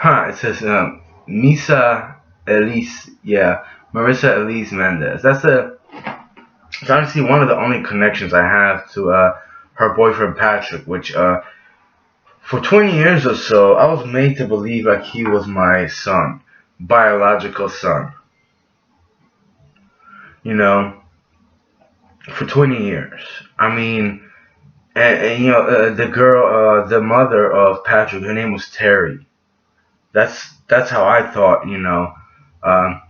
It says Misa Elise, yeah, Marissa Elise Mendez. It's honestly one of the only connections I have to her boyfriend Patrick, which for 20 years or so, I was made to believe like he was my son, biological son. You know, for 20 years. I mean, and the girl, the mother of Patrick, her name was Terry. That's how I thought. Um,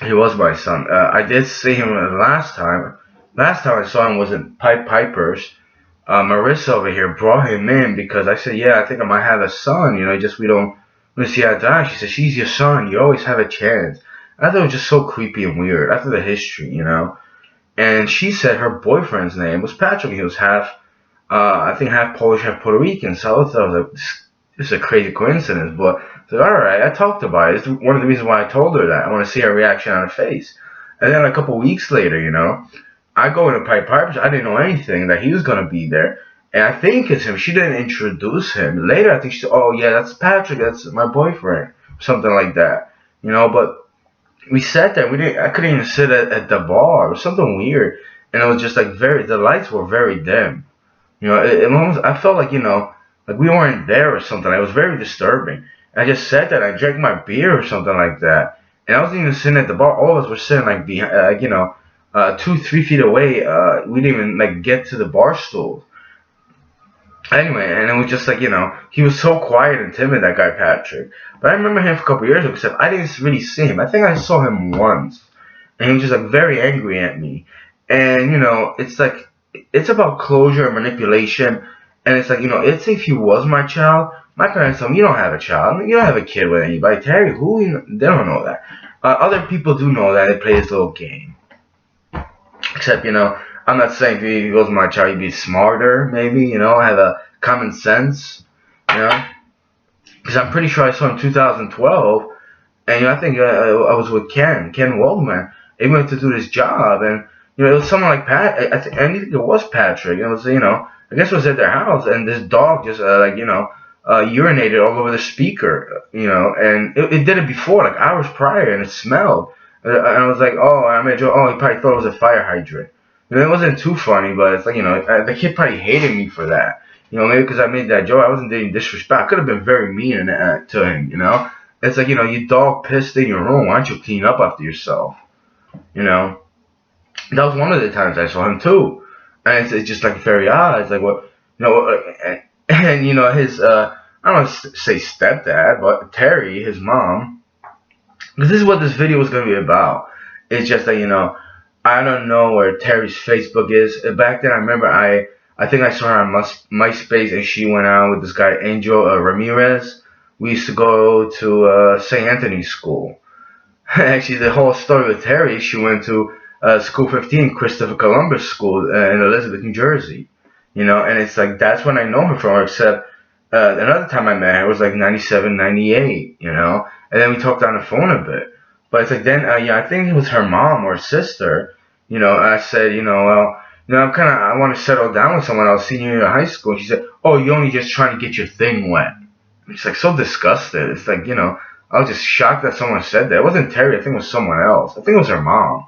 he was my son. I did see him last time. Last time I saw him was at Piper's. Marissa over here brought him in because I said, yeah, I think I might have a son. Just we don't see eye to eye. She said, she's your son. You always have a chance. I thought it was just so creepy and weird after the history. And she said her boyfriend's name was Patrick. He was half, I think half Polish, half Puerto Rican. So I thought it was like, this is a crazy coincidence. But I said, all right, I talked about it. It's one of the reasons why I told her that. I want to see her reaction on her face. And then a couple weeks later, I go into Piper's. I didn't know anything that he was gonna be there, and I think it's him. She didn't introduce him. Later, I think she said, "Oh yeah, that's Patrick. That's my boyfriend," something like that. But we sat there. We didn't. I couldn't even sit at the bar. It was something weird, and it was just like very. The lights were very dim. It almost. I felt like like we weren't there or something. It was very disturbing. And I just sat there. And I drank my beer or something like that, and I wasn't even sitting at the bar. All of us were sitting like behind, 2, 3 feet away. We didn't even like get to the bar stool. Anyway, and it was just like he was so quiet and timid, that guy Patrick. But I remember him for a couple years ago, except I didn't really see him. I think I saw him once, and he was just like very angry at me. And it's like it's about closure and manipulation. And it's like it's if he was my child, my parents told me you don't have a child, you don't have a kid with anybody. Terry, who? They don't know that. Other people do know that. They play this little game. Except, I'm not saying if he was my child, he'd be smarter, maybe, have a common sense, you know? Because I'm pretty sure I saw him in 2012, and, I think I was with Ken Waldman. He went to do this job, and, it was someone like Pat, I think it was Patrick. It was, I guess it was at their house, and this dog just, urinated all over the speaker, and it did it before, like hours prior, and it smelled. And I was like, oh, I made a joke. Oh, he probably thought it was a fire hydrant. It wasn't too funny, but it's like, the kid probably hated me for that. Maybe because I made that joke. I wasn't doing disrespect. I could have been very mean to him. It's like, your dog pissed in your room. Why don't you clean up after yourself? You know? That was one of the times I saw him, too. And it's just, like, very odd. It's like, what, and, his, I don't want to say stepdad, but Terry, his mom, because this is what this video was going to be about. It's just that, I don't know where Terry's Facebook is. Back then, I remember I think I saw her on MySpace, and she went out with this guy, Angel Ramirez. We used to go to St. Anthony's School. Actually, the whole story with Terry, she went to School 15, Christopher Columbus School in Elizabeth, New Jersey. And it's like, that's when I know her from, except another time I met her was like 97, 98, and then we talked on the phone a bit. But it's like then, I think it was her mom or sister, and I said, well, I want to settle down with someone else senior year of high school. And she said, oh, you're only just trying to get your thing wet. It's like so disgusted. It's like, I was just shocked that someone said that. It wasn't Terry. I think it was someone else. I think it was her mom.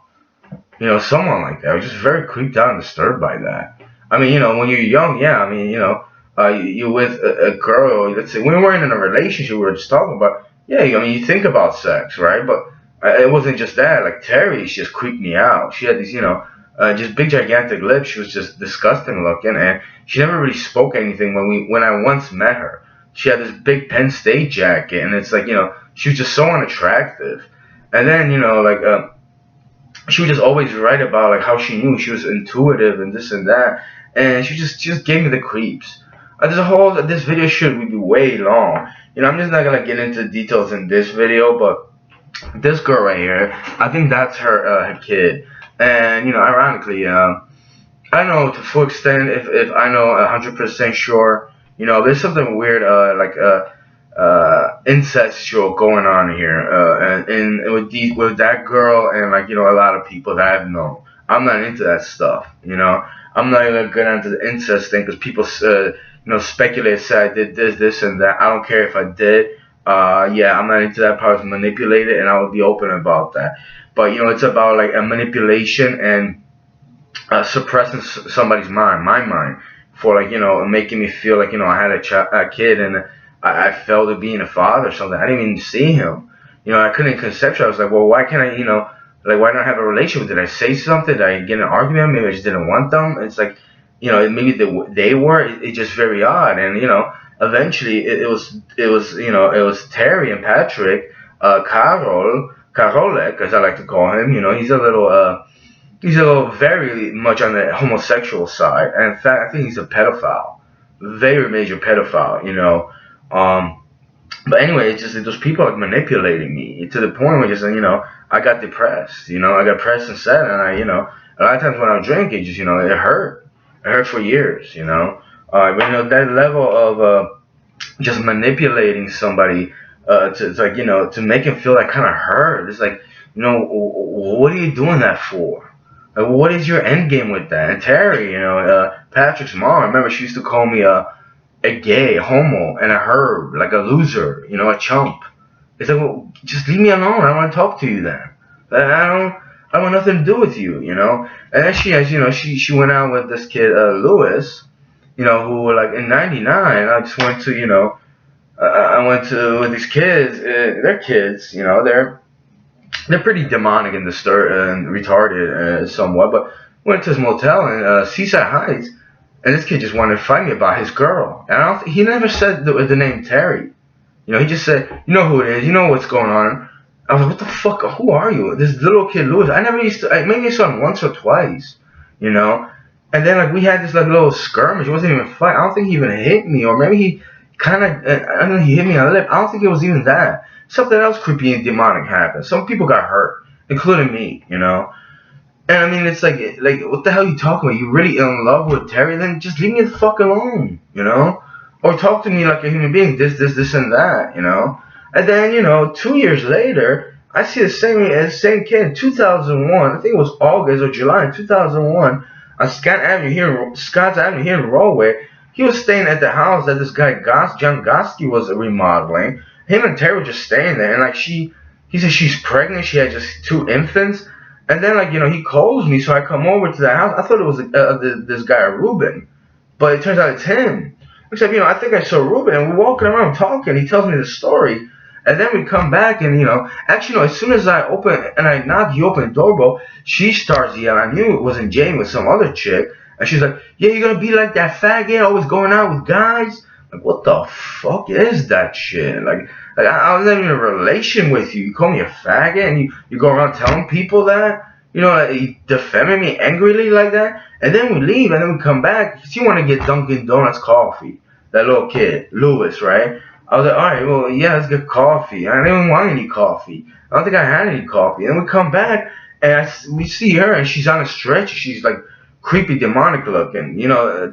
Someone like that. I was just very creeped out and disturbed by that. I mean, when you're young, yeah, I mean, you're with a girl, let's say, when we weren't in a relationship, we were just talking about, yeah, I mean, you think about sex, right? But it wasn't just that. Like, Terry, she just creeped me out. She had these, just big, gigantic lips. She was just disgusting looking, and she never really spoke anything when I once met her. She had this big Penn State jacket, and it's like, she was just so unattractive. And then, she would just always write about, like, how she knew she was intuitive and this and that, and she just gave me the creeps. This video should be way long. I'm just not gonna get into the details in this video, but this girl right here, I think that's her kid. And, ironically, I don't know to full extent if I know 100% sure, there's something weird, incestual going on here, and with that girl and, like, a lot of people that I've known. I'm not into that stuff, I'm not even good into the incest thing because people, speculate, say I did this, and that. I don't care if I did. Yeah, I'm not into that part of manipulated, and I would be open about that. But it's about like a manipulation and suppressing somebody's mind, my mind, for like making me feel like I had a kid and I failed at being a father or something. I didn't even see him. I couldn't conceptualize. I was like, well, why can't I? Like why not have a relationship? Did I say something? Did I get in an argument? Maybe I just didn't want them. It's like maybe they were. It's just very odd. And eventually it was Terry and Patrick, Karolek, as I like to call him. He's a little very much on the homosexual side, and in fact, I think he's a pedophile, very major pedophile. But anyway, it's just that those people are manipulating me to the point where just I got depressed. I got depressed and sad, and a lot of times when I drink, it just it hurt for years. But that level of just manipulating somebody to like to make him feel that kind of hurt. It's like what are you doing that for? Like, what is your end game with that? And Terry, Patrick's mom, I remember she used to call me a gay, a homo, and a herb, like a loser, a chump. It's like, well, just leave me alone. I don't want to talk to you then. I want nothing to do with you. And then she has, she went out with this kid, Lewis, who like in '99, I just went to, I went to with these kids. They're kids, they're pretty demonic and disturbed and retarded somewhat. But went to this motel in Seaside Heights, and this kid just wanted to fight me about his girl. And he never said the name Terry. He just said, you know who it is, you know what's going on. I was like, what the fuck? Who are you? This little kid Lewis. I never used to. Maybe I saw him once or twice, you know. And then like we had this like little skirmish. It wasn't even a fight. I don't think he even hit me, or maybe he kind of. I don't know. He hit me on the lip. I don't think it was even that. Something else creepy and demonic happened. Some people got hurt, including me. And I mean, it's like what the hell are you talking about? You really in love with Terry? Then just leave me the fuck alone. Or talk to me like a human being. This, and that. And then 2 years later, I see the same kid in 2001. I think it was August or July in 2001 on Scott's Avenue here in Rahway. He was staying at the house that this guy John Goski was remodeling. Him and Terry were just staying there, and like he said she's pregnant. She had just two infants. And then, he calls me, so I come over to the house. I thought it was this guy, Ruben. But it turns out it's him. Except, I think I saw Ruben, and we're walking around talking. He tells me the story. And then we come back, and, actually, as soon as I open, and I knock, he opened the doorbell, she starts yelling. I knew it wasn't Jane with some other chick. And she's like, yeah, you're going to be like that faggot, always going out with guys? Like, what the fuck is that shit? Like I was not even in a relation with you. You call me a faggot and you go around telling people that? You defaming me angrily like that? And then we leave and then we come back. She want to get Dunkin' Donuts coffee. That little kid, Lewis, right? I was like, alright, well, yeah, let's get coffee. I didn't even want any coffee. I don't think I had any coffee. And then we come back and we see her and she's on a stretcher. She's like creepy, demonic looking.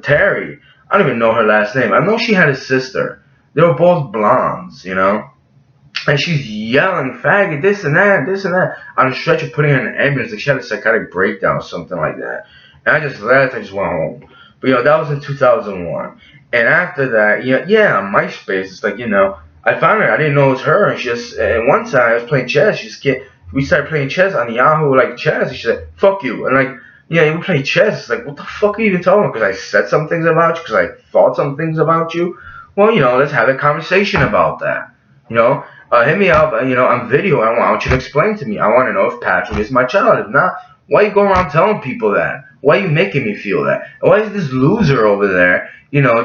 Terry. I don't even know her last name. I know she had a sister. They were both blondes, And she's yelling, faggot, this and that, on a stretcher, putting her in an ambulance. Like she had a psychotic breakdown or something like that. And I just left. I just went home. But, that was in 2001. And after that, yeah, on MySpace, it's like, I found her. I didn't know it was her. And and one time I was playing chess. We started playing chess on Yahoo, like chess. And she said, fuck you. And like, yeah, we play chess. It's like, what the fuck are you even talking about? Because I said some things about you? Because I thought some things about you? Well, let's have a conversation about that. Hit me up, on video. I want you to explain to me. I want to know if Patrick is my child. If not, why you going around telling people that? Why are you making me feel that? And why is this loser over there,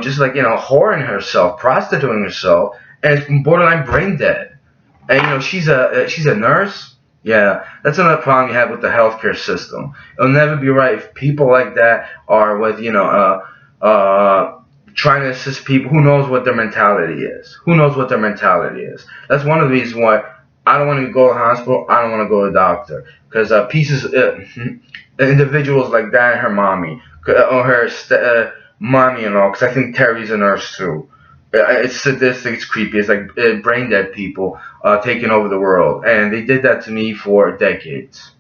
just like, whoring herself, prostituting herself, and it's borderline brain dead? And, she's a nurse. Yeah, that's another problem you have with the healthcare system. It'll never be right if people like that are with, trying to assist people. Who knows what their mentality is? That's one of the reasons why I don't want to go to the hospital. I don't want to go to the doctor. Because individuals like that and her mommy, or her mommy-in-law, because I think Terry's a nurse too. It's sadistic, it's creepy. It's like brain dead people taking over the world. And they did that to me for decades.